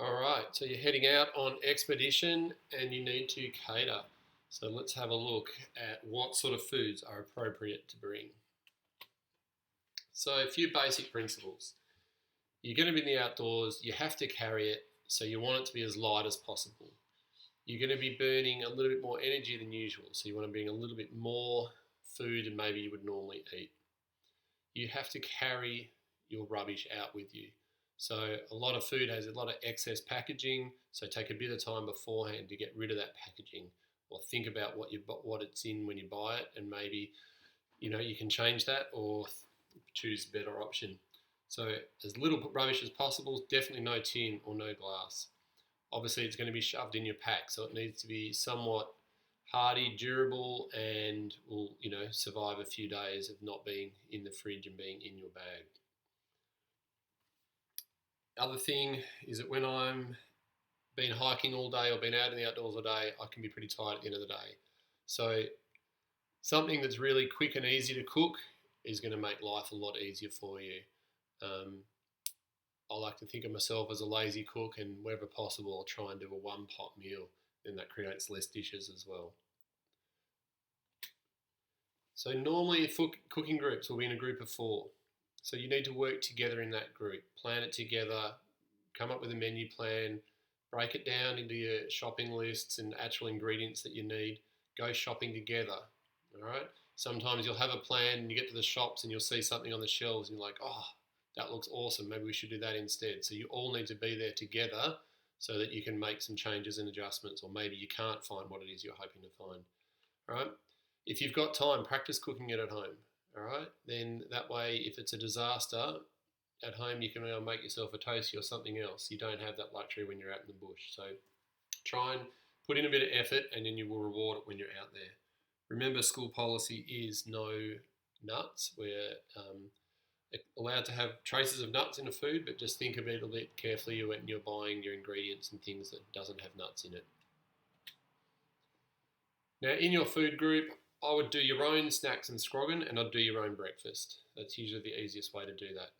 All right, so you're heading out on expedition and you need to cater. So let's have a look at what sort of foods are appropriate to bring. So, a few basic principles. You're going to be in the outdoors, you have to carry it, so you want it to be as light as possible. You're going to be burning a little bit more energy than usual, so you want to bring a little bit more food than maybe you would normally eat. You have to carry your rubbish out with you. So a lot of food has a lot of excess packaging, so take a bit of time beforehand to get rid of that packaging, or think about what it's in when you buy it, and maybe you can change that or choose a better option. So as little rubbish as possible, definitely no tin or no glass. Obviously, it's going to be shoved in your pack, so it needs to be somewhat hardy, durable, and will survive a few days of not being in the fridge and being in your bag. Other thing is that when I'm been hiking all day or been out in the outdoors all day, I can be pretty tired at the end of the day. So something that's really quick and easy to cook is going to make life a lot easier for you. Um, I like to think of myself as a lazy cook, and wherever possible, I'll try and do a one pot meal, and that creates less dishes as well. So normally cooking groups will be in a group of 4. So you need to work together in that group, plan it together, come up with a menu plan, break it down into your shopping lists and actual ingredients that you need. Go shopping together. All right. Sometimes you'll have a plan and you get to the shops and you'll see something on the shelves and you're like, oh, that looks awesome. Maybe we should do that instead. So you all need to be there together so that you can make some changes and adjustments, or maybe you can't find what it is you're hoping to find. All right. If you've got time, practice cooking it at home. All right. Then that way, if it's a disaster, at home you can make yourself a toastie or something else. You don't have that luxury when you're out in the bush. So try and put in a bit of effort, and then you will reward it when you're out there. Remember, school policy is no nuts. We're allowed to have traces of nuts in the food, but just think a little bit carefully when you're buying your ingredients and things that doesn't have nuts in it. Now, in your food group, I would do your own snacks and scroggin, and I'd do your own breakfast. That's usually the easiest way to do that.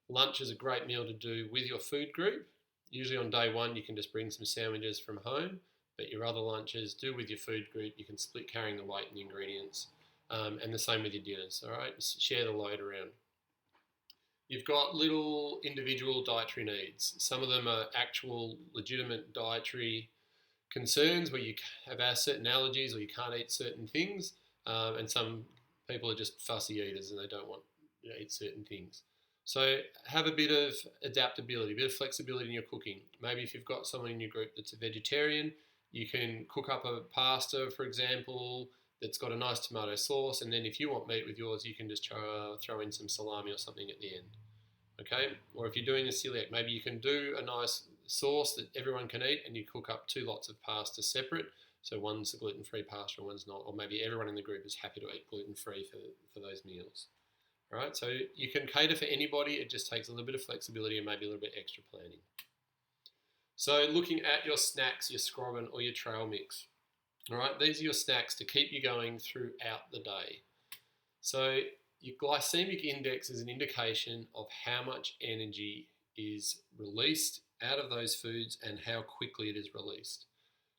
Lunch is a great meal to do with your food group. Usually on day 1, you can just bring some sandwiches from home, but your other lunches, do with your food group. You can split carrying the weight and the ingredients, and the same with your dinners, all right? Share the load around. You've got little individual dietary needs. Some of them are actual legitimate dietary concerns where you have certain allergies or you can't eat certain things, and some people are just fussy eaters and they don't want to eat certain things. So have a bit of adaptability, a bit of flexibility in your cooking. Maybe if you've got someone in your group that's a vegetarian, you can cook up a pasta, for example, that's got a nice tomato sauce, and then if you want meat with yours, you can just throw in some salami or something at the end. Okay? Or if you're doing a celiac, maybe you can do a nice sauce that everyone can eat, and you cook up 2 lots of pasta separate. So one's a gluten-free pasta and one's not, or maybe everyone in the group is happy to eat gluten-free for those meals. All right, so you can cater for anybody. It just takes a little bit of flexibility and maybe a little bit extra planning. So looking at your snacks, your scroggin or your trail mix. All right, these are your snacks to keep you going throughout the day. So your glycemic index is an indication of how much energy is released out of those foods and how quickly it is released.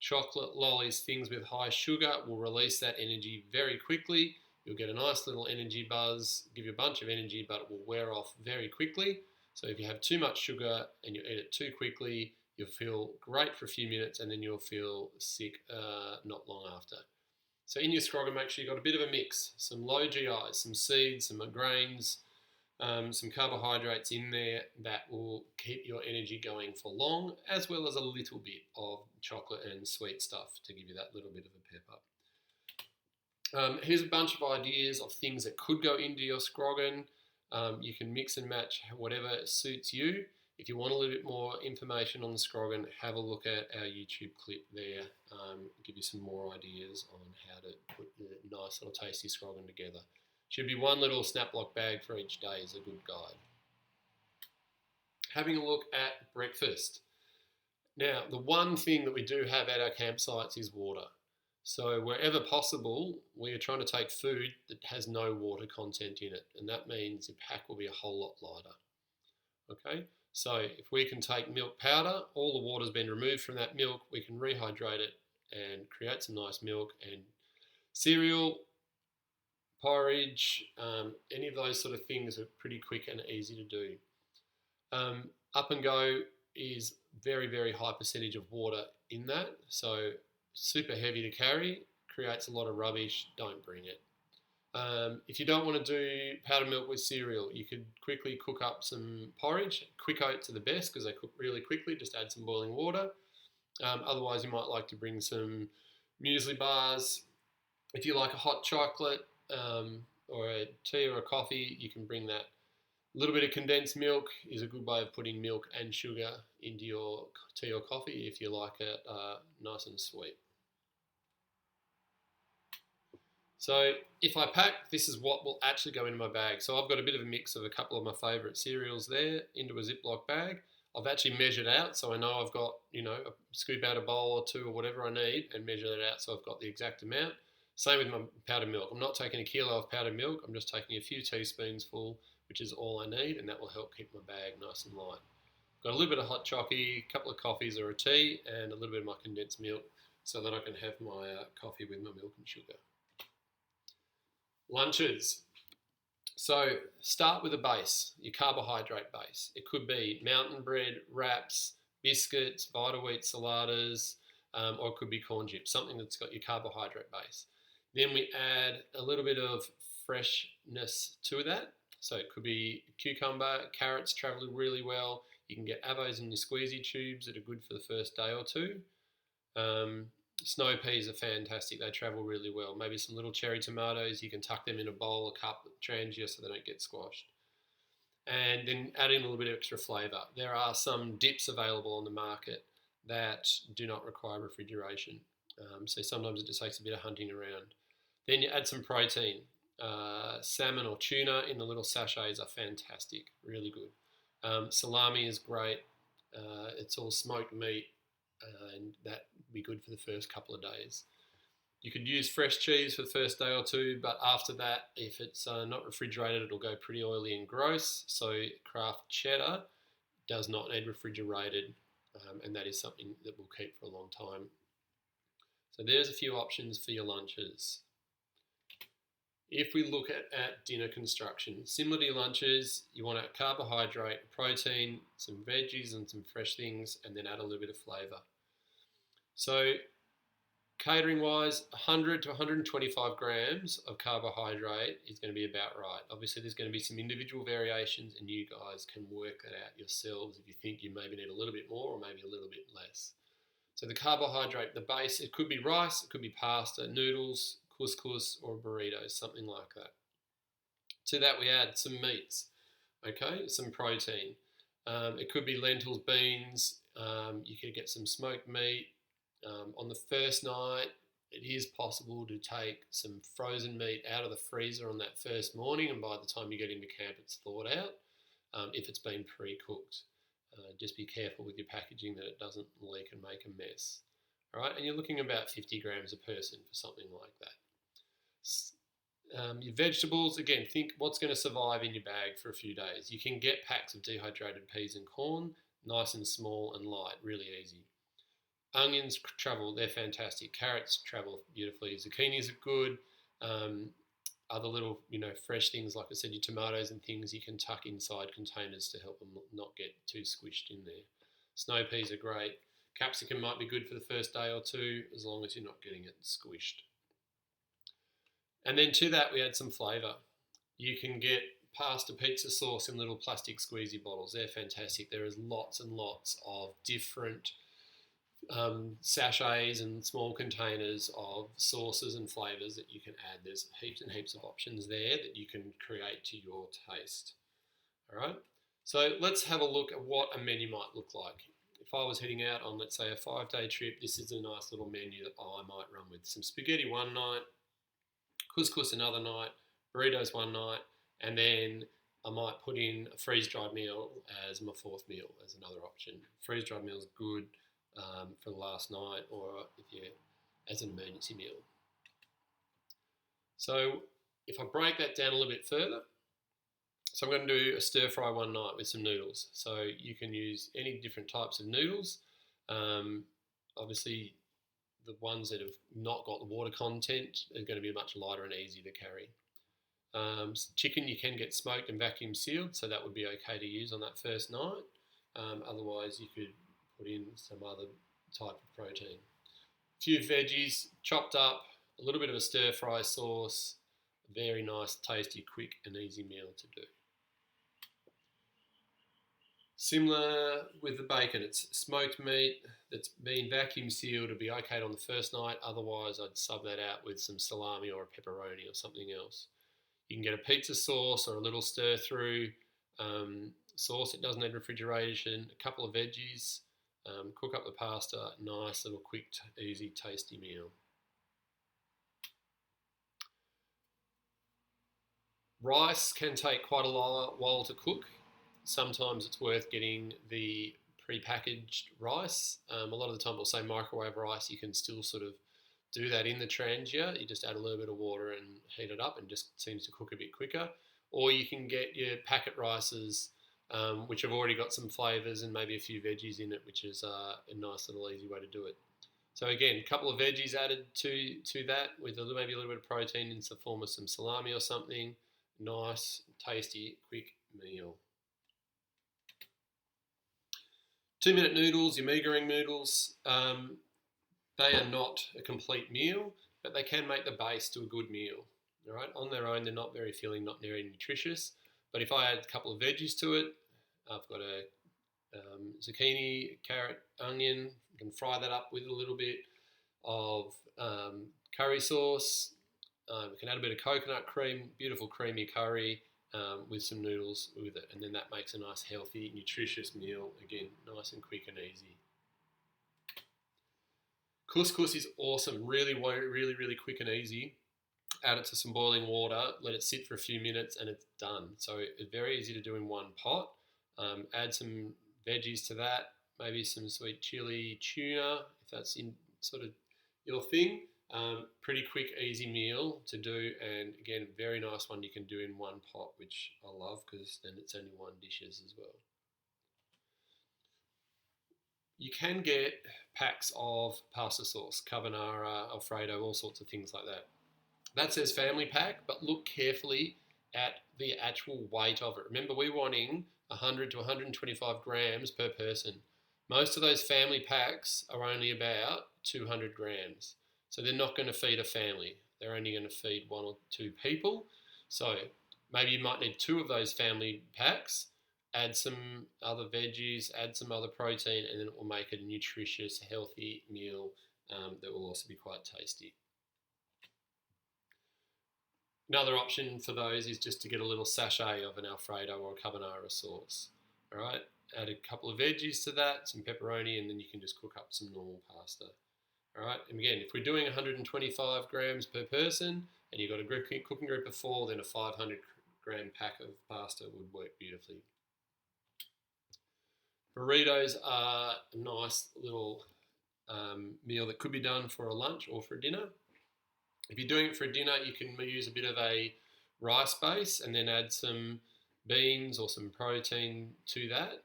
Chocolate, lollies, things with high sugar will release that energy very quickly. You'll get a nice little energy buzz, give you a bunch of energy, but it will wear off very quickly. So if you have too much sugar and you eat it too quickly, you'll feel great for a few minutes and then you'll feel sick not long after. So in your scroggin, make sure you've got a bit of a mix, some low GIs, some seeds, some grains, some carbohydrates in there that will keep your energy going for long, as well as a little bit of chocolate and sweet stuff to give you that little bit of a pep up. Here's a bunch of ideas of things that could go into your scroggin. You can mix and match whatever suits you. If you want a little bit more information on the scroggin, have a look at our YouTube clip there. Give you some more ideas on how to put a nice little tasty scroggin together. Should be one little snap lock bag for each day is a good guide. Having a look at breakfast. Now, the one thing that we do have at our campsites is water. So wherever possible, we are trying to take food that has no water content in it, and that means your pack will be a whole lot lighter. Okay, So if we can take milk powder, all the water's been removed from that milk, we can rehydrate it and create some nice milk. And cereal, porridge, any of those sort of things are pretty quick and easy to do. Up and go is very, very high percentage of water in that. So super heavy to carry, creates a lot of rubbish, don't bring it. If you don't want to do powdered milk with cereal, you could quickly cook up some porridge. Quick oats are the best because they cook really quickly, just add some boiling water. Otherwise, you might like to bring some muesli bars. If you like a hot chocolate or a tea or a coffee, you can bring that. A little bit of condensed milk is a good way of putting milk and sugar into your tea or coffee if you like it nice and sweet. So if I pack, this is what will actually go into my bag. So I've got a bit of a mix of a couple of my favourite cereals there into a Ziploc bag. I've actually measured out, so I know I've got, scoop out a bowl or two or whatever I need and measure that out so I've got the exact amount. Same with my powdered milk. I'm not taking a kilo of powdered milk, I'm just taking a few teaspoons full, which is all I need, and that will help keep my bag nice and light. Got a little bit of hot chockey, a couple of coffees or a tea, and a little bit of my condensed milk so that I can have my coffee with my milk and sugar. Lunches. So start with a base, your carbohydrate base. It could be mountain bread, wraps, biscuits, Vita-Wheat saladas, or it could be corn chips, something that's got your carbohydrate base. Then we add a little bit of freshness to that. So it could be cucumber, carrots travel really well. You can get avos in your squeezy tubes that are good for the first day or two. Snow peas are fantastic. They travel really well. Maybe some little cherry tomatoes. You can tuck them in a bowl, a cup, trangia so they don't get squashed. And then add in a little bit of extra flavour. There are some dips available on the market that do not require refrigeration. So sometimes it just takes a bit of hunting around. Then you add some protein. Salmon or tuna in the little sachets are fantastic, really good. Salami is great. It's all smoked meat, and that would be good for the first couple of days. You could use fresh cheese for the first day or two, but after that, if it's not refrigerated, it'll go pretty oily and gross. So Kraft cheddar does not need refrigerated, and that is something that will keep for a long time. So there's a few options for your lunches. If we look at dinner construction, similar to your lunches, you want a carbohydrate, protein, some veggies and some fresh things, and then add a little bit of flavour. So catering wise, 100 to 125 grams of carbohydrate is going to be about right. Obviously there's going to be some individual variations and you guys can work that out yourselves if you think you maybe need a little bit more or maybe a little bit less. So the carbohydrate, the base, it could be rice, it could be pasta, noodles, couscous or burritos, something like that. To that we add some meats, okay, some protein. It could be lentils, beans, you could get some smoked meat. On the first night, it is possible to take some frozen meat out of the freezer on that first morning, and by the time you get into camp, it's thawed out if it's been pre-cooked. Just be careful with your packaging that it doesn't leak and make a mess. All right, and you're looking about 50 grams a person for something like that. Your vegetables, again, think what's going to survive in your bag for a few days. You can get packs of dehydrated peas and corn, nice and small and light, really easy. Onions travel, they're fantastic. Carrots travel beautifully. Zucchinis are good. Other little, fresh things, like I said, your tomatoes and things, you can tuck inside containers to help them not get too squished in there. Snow peas are great. Capsicum might be good for the first day or two, as long as you're not getting it squished. And then to that, we add some flavour. You can get pasta pizza sauce in little plastic squeezy bottles. They're fantastic. There is lots and lots of different sachets and small containers of sauces and flavours that you can add. There's heaps and heaps of options there that you can create to your taste. All right, so let's have a look at what a menu might look like. If I was heading out on, let's say, a 5-day trip, this is a nice little menu that I might run with. Some spaghetti one night, couscous another night, burritos one night, and then I might put in a freeze-dried meal as my fourth meal as another option. Freeze-dried meal is good for the last night, or if you as an emergency meal. So if I break that down a little bit further, So I'm going to do a stir fry one night with some noodles. So you can use any different types of noodles. Obviously, the ones that have not got the water content are going to be much lighter and easier to carry. Chicken you can get smoked and vacuum sealed, so that would be okay to use on that first night. Otherwise, you could put in some other type of protein. A few veggies chopped up, a little bit of a stir fry sauce. Very nice, tasty, quick and easy meal to do. Similar with the bacon, it's smoked meat that's been vacuum sealed. It'll be okay on the first night. Otherwise, I'd sub that out with some salami or a pepperoni or something else. You can get a pizza sauce or a little stir through sauce. It doesn't need refrigeration. A couple of veggies. Cook up the pasta. Nice little quick, easy, tasty meal. Rice can take quite a while to cook. Sometimes it's worth getting the pre-packaged rice. A lot of the time it'll say microwave rice. You can still sort of do that in the trangia. You just add a little bit of water and heat it up, and just seems to cook a bit quicker. Or you can get your packet rices, which have already got some flavours and maybe a few veggies in it, which is a nice little easy way to do it. So again, a couple of veggies added to that with maybe a little bit of protein in the form of some salami or something. Nice, tasty, quick meal. 2-minute noodles, your mee-goreng noodles, they are not a complete meal, but they can make the base to a good meal. All right, on their own, they're not very filling, not very nutritious. But if I add a couple of veggies to it, I've got a zucchini, carrot, onion. You can fry that up with a little bit of curry sauce. We can add a bit of coconut cream, beautiful creamy curry with some noodles with it. And then that makes a nice, healthy, nutritious meal. Again, nice and quick and easy. Couscous is awesome, really quick and easy. Add it to some boiling water, let it sit for a few minutes, and it's done. So it's very easy to do in one pot. Add some veggies to that, maybe some sweet chili tuna, if that's in sort of your thing. Pretty quick, easy meal to do, and again, very nice one you can do in one pot, which I love because then it's only one dishes as well. You can get packs of pasta sauce, carbonara, Alfredo, all sorts of things like that. That says family pack, but look carefully at the actual weight of it. Remember, we're wanting 100 to 125 grams per person. Most of those family packs are only about 200 grams. So they're not going to feed a family. They're only going to feed 1 or 2 people. So maybe you might need 2 of those family packs. Add some other veggies, add some other protein, and then it will make a nutritious, healthy meal that will also be quite tasty. Another option for those is just to get a little sachet of an Alfredo or a carbonara sauce. All right, add a couple of veggies to that, some pepperoni, and then you can just cook up some normal pasta. All right, and again, if we're doing 125 grams per person and you've got a cooking group of 4, then a 500 gram pack of pasta would work beautifully. Burritos are a nice little meal that could be done for a lunch or for a dinner. If you're doing it for a dinner, you can use a bit of a rice base and then add some beans or some protein to that,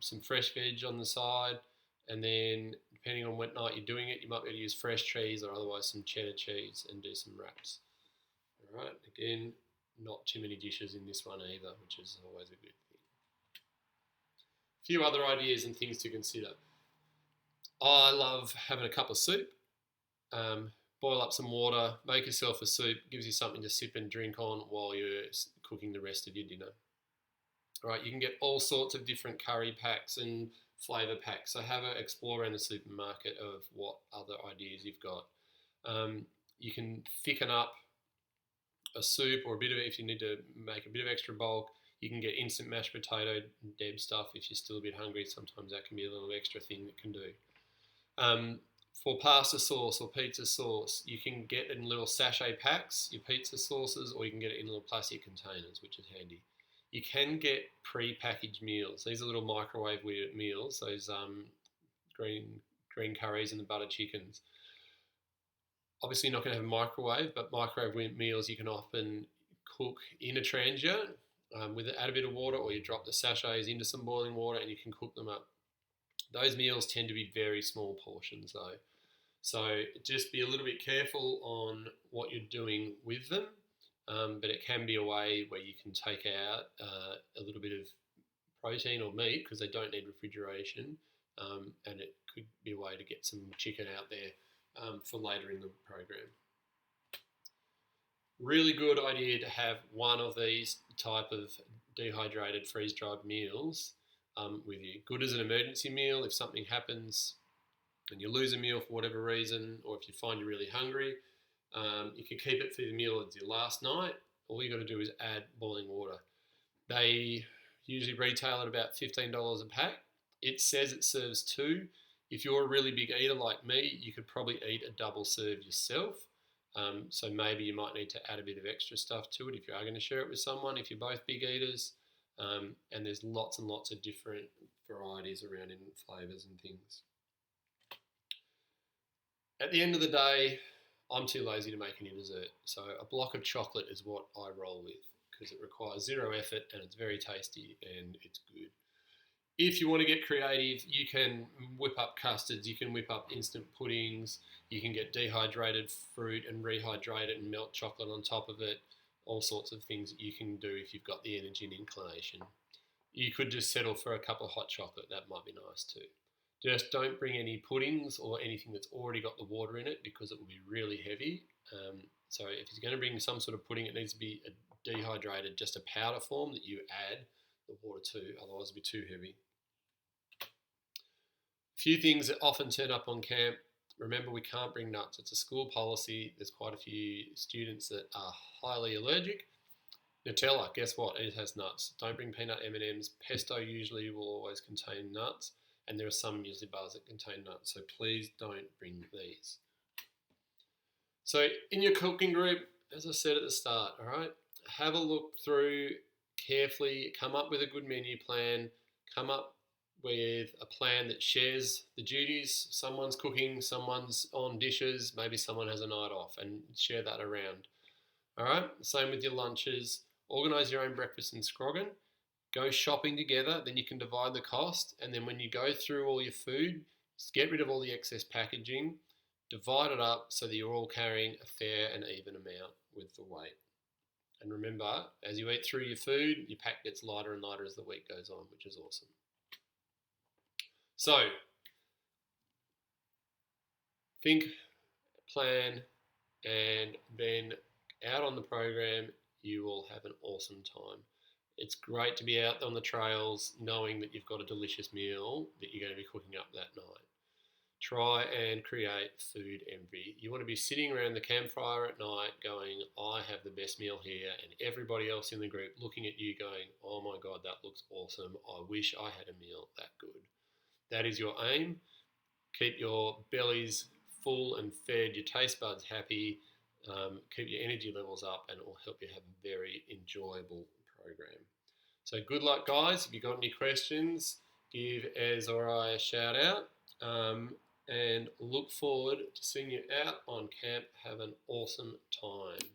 some fresh veg on the side, and then depending on what night you're doing it, you might be able to use fresh cheese or otherwise some cheddar cheese and do some wraps. All right, again, not too many dishes in this one either, which is always a good thing. A few other ideas and things to consider. I love having a cup of soup. Boil up some water, make yourself a soup, gives you something to sip and drink on while you're cooking the rest of your dinner. All right, you can get all sorts of different curry packs and flavour packs. So have an explore around the supermarket of what other ideas you've got. You can thicken up a soup or a bit of it if you need to make a bit of extra bulk. You can get instant mashed potato Deb stuff if you're still a bit hungry. Sometimes that can be a little extra thing that can do. For pasta sauce or pizza sauce, you can get it in little sachet packs, your pizza sauces, or you can get it in little plastic containers, which is handy. You can get pre-packaged meals. These are little microwave meals, those green curries and the butter chickens. Obviously, you're not going to have a microwave, but microwave meals you can often cook in a trangia. add a bit of water, or you drop the sachets into some boiling water and you can cook them up. Those meals tend to be very small portions though. So just be a little bit careful on what you're doing with them. But it can be a way where you can take out a little bit of protein or meat because they don't need refrigeration, and it could be a way to get some chicken out there for later in the program. Really good idea to have one of these type of dehydrated freeze-dried meals with you. Good as an emergency meal if something happens and you lose a meal for whatever reason, or if you find you're really hungry, you can keep it for the meal as your last night. All you got to do is add boiling water. They usually retail at about $15 a pack. It says it serves 2. If you're a really big eater like me, you could probably eat a double serve yourself. So maybe you might need to add a bit of extra stuff to it if you are going to share it with someone, if you're both big eaters. And there's lots and lots of different varieties around in flavours and things. At the end of the day, I'm too lazy to make any dessert. So a block of chocolate is what I roll with because it requires 0 effort and it's very tasty and it's good. If you want to get creative, you can whip up custards, you can whip up instant puddings, you can get dehydrated fruit and rehydrate it and melt chocolate on top of it, all sorts of things that you can do if you've got the energy and inclination. You could just settle for a cup of hot chocolate, that might be nice too. Just don't bring any puddings or anything that's already got the water in it because it will be really heavy. So if you're going to bring some sort of pudding, it needs to be dehydrated, just a powder form that you add the water to, otherwise it'll be too heavy. A few things that often turn up on camp. Remember, we can't bring nuts. It's a school policy. There's quite a few students that are highly allergic. Nutella, guess what? It has nuts. Don't bring peanut M&Ms. Pesto usually will always contain nuts, and there are some muesli bars that contain nuts, so please don't bring these. So in your cooking group, as I said at the start, all right, have a look through carefully, come up with a good menu plan, come up with a plan that shares the duties. Someone's cooking, someone's on dishes, maybe someone has a night off, and share that around. All right, same with your lunches. Organise your own breakfast in Scroggin. Go shopping together, then you can divide the cost, and then when you go through all your food, just get rid of all the excess packaging, divide it up so that you're all carrying a fair and even amount with the weight. And remember, as you eat through your food, your pack gets lighter and lighter as the week goes on, which is awesome. So, think, plan, and then out on the program, you will have an awesome time. It's great to be out on the trails knowing that you've got a delicious meal that you're going to be cooking up that night. Try and create food envy. You want to be sitting around the campfire at night going, I have the best meal here, and everybody else in the group looking at you going, oh my God, that looks awesome. I wish I had a meal that good. That is your aim. Keep your bellies full and fed, your taste buds happy, keep your energy levels up, and it will help you have a very enjoyable program. So good luck, guys. If you've got any questions, give Ez or I a shout out. And look forward to seeing you out on camp. Have an awesome time.